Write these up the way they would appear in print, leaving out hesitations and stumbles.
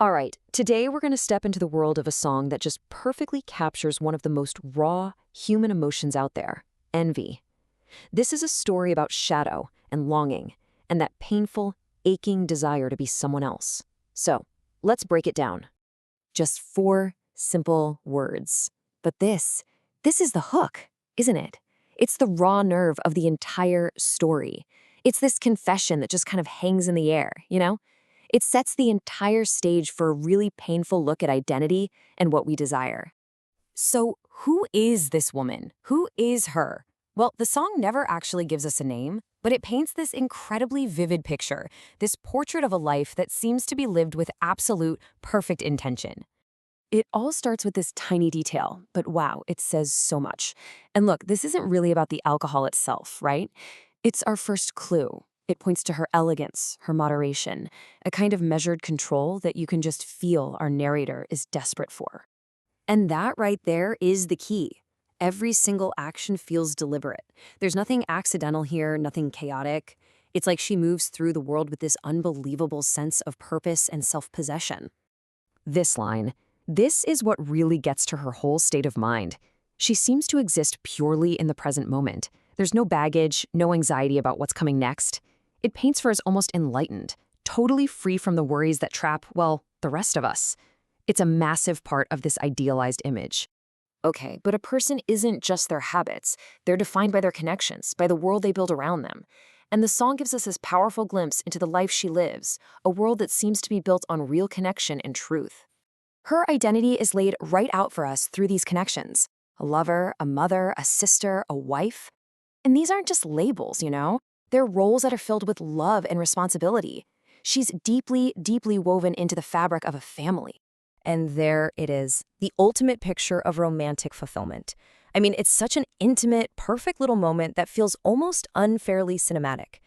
All right, today we're going to step into the world of a song that just perfectly captures one of the most raw human emotions out there, envy. This is a story about shadow and longing, and that painful, aching desire to be someone else. So, let's break it down. Just four simple words. But this is the hook, isn't it? It's the raw nerve of the entire story. It's this confession that just kind of hangs in the air, you know? It sets the entire stage for a really painful look at identity and what we desire. So, who is this woman? Who is her? Well, the song never actually gives us a name, but it paints this incredibly vivid picture, this portrait of a life that seems to be lived with absolute, perfect intention. It all starts with this tiny detail, but wow, it says so much. And look, this isn't really about the alcohol itself, right? It's our first clue. It points to her elegance, her moderation, a kind of measured control that you can just feel our narrator is desperate for. And that right there is the key. Every single action feels deliberate. There's nothing accidental here, nothing chaotic. It's like she moves through the world with this unbelievable sense of purpose and self-possession. This line, this is what really gets to her whole state of mind. She seems to exist purely in the present moment. There's no baggage, no anxiety about what's coming next. It paints her as almost enlightened, totally free from the worries that trap, well, the rest of us. It's a massive part of this idealized image. Okay, but a person isn't just their habits. They're defined by their connections, by the world they build around them. And the song gives us this powerful glimpse into the life she lives, a world that seems to be built on real connection and truth. Her identity is laid right out for us through these connections. A lover, a mother, a sister, a wife. And these aren't just labels, you know? They're roles that are filled with love and responsibility. She's deeply, deeply woven into the fabric of a family. And there it is, the ultimate picture of romantic fulfillment. I mean, it's such an intimate, perfect little moment that feels almost unfairly cinematic.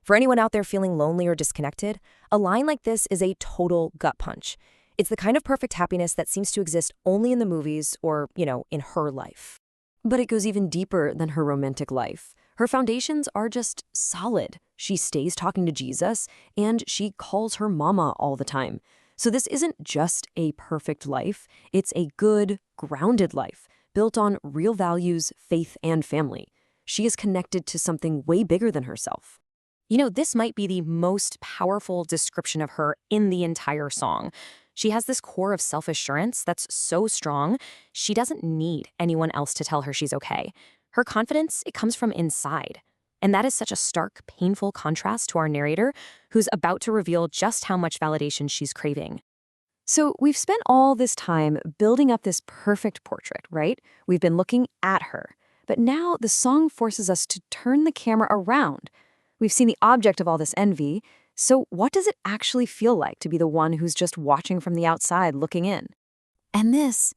For anyone out there feeling lonely or disconnected, a line like this is a total gut punch. It's the kind of perfect happiness that seems to exist only in the movies or, in her life. But it goes even deeper than her romantic life. Her foundations are just solid. She stays talking to Jesus, and she calls her mama all the time. So this isn't just a perfect life. It's a good, grounded life, built on real values, faith, and family. She is connected to something way bigger than herself. This might be the most powerful description of her in the entire song. She has this core of self-assurance that's so strong, she doesn't need anyone else to tell her she's okay. Her confidence, it comes from inside. And that is such a stark, painful contrast to our narrator, who's about to reveal just how much validation she's craving. So we've spent all this time building up this perfect portrait, right? We've been looking at her. But now the song forces us to turn the camera around. We've seen the object of all this envy, so what does it actually feel like to be the one who's just watching from the outside looking in? And this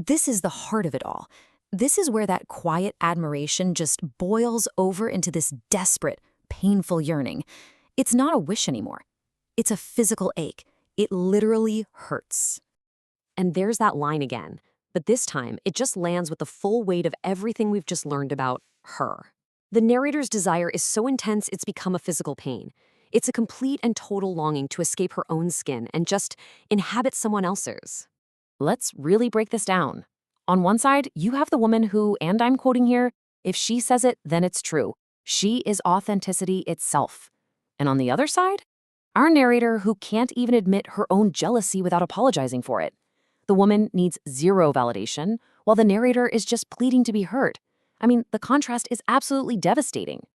is the heart of it all. This is where that quiet admiration just boils over into this desperate, painful yearning. It's not a wish anymore. It's a physical ache. It literally hurts. And there's that line again. But this time, it just lands with the full weight of everything we've just learned about her. The narrator's desire is so intense it's become a physical pain. It's a complete and total longing to escape her own skin and just inhabit someone else's. Let's really break this down. On one side, you have the woman who, and I'm quoting here, if she says it, then it's true. She is authenticity itself. And on the other side, our narrator who can't even admit her own jealousy without apologizing for it. The woman needs zero validation, while the narrator is just pleading to be heard. I mean, the contrast is absolutely devastating.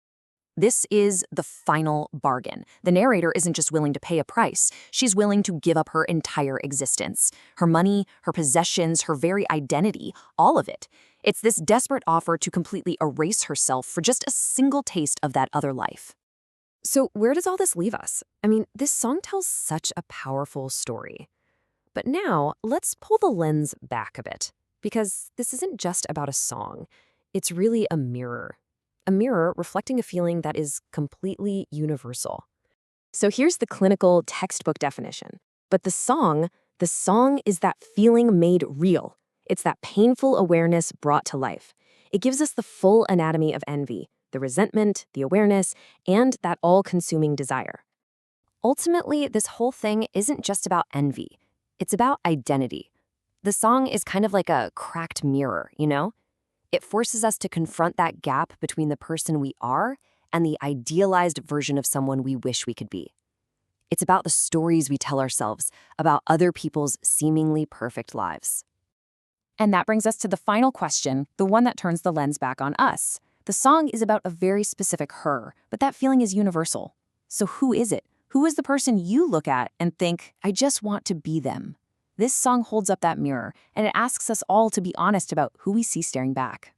This is the final bargain. The narrator isn't just willing to pay a price. She's willing to give up her entire existence. Her money, her possessions, her very identity, all of it. It's this desperate offer to completely erase herself for just a single taste of that other life. So where does all this leave us? I mean, this song tells such a powerful story. But now, let's pull the lens back a bit. Because this isn't just about a song. It's really a mirror. A mirror reflecting a feeling that is completely universal. So here's the clinical textbook definition. But the song is that feeling made real. It's that painful awareness brought to life. It gives us the full anatomy of envy, the resentment, the awareness, and that all-consuming desire. Ultimately, this whole thing isn't just about envy. It's about identity. The song is kind of like a cracked mirror, you know? It forces us to confront that gap between the person we are and the idealized version of someone we wish we could be. It's about the stories we tell ourselves about other people's seemingly perfect lives. And that brings us to the final question, the one that turns the lens back on us. The song is about a very specific her, but that feeling is universal. So who is it? Who is the person you look at and think, I just want to be them? This song holds up that mirror, and it asks us all to be honest about who we see staring back.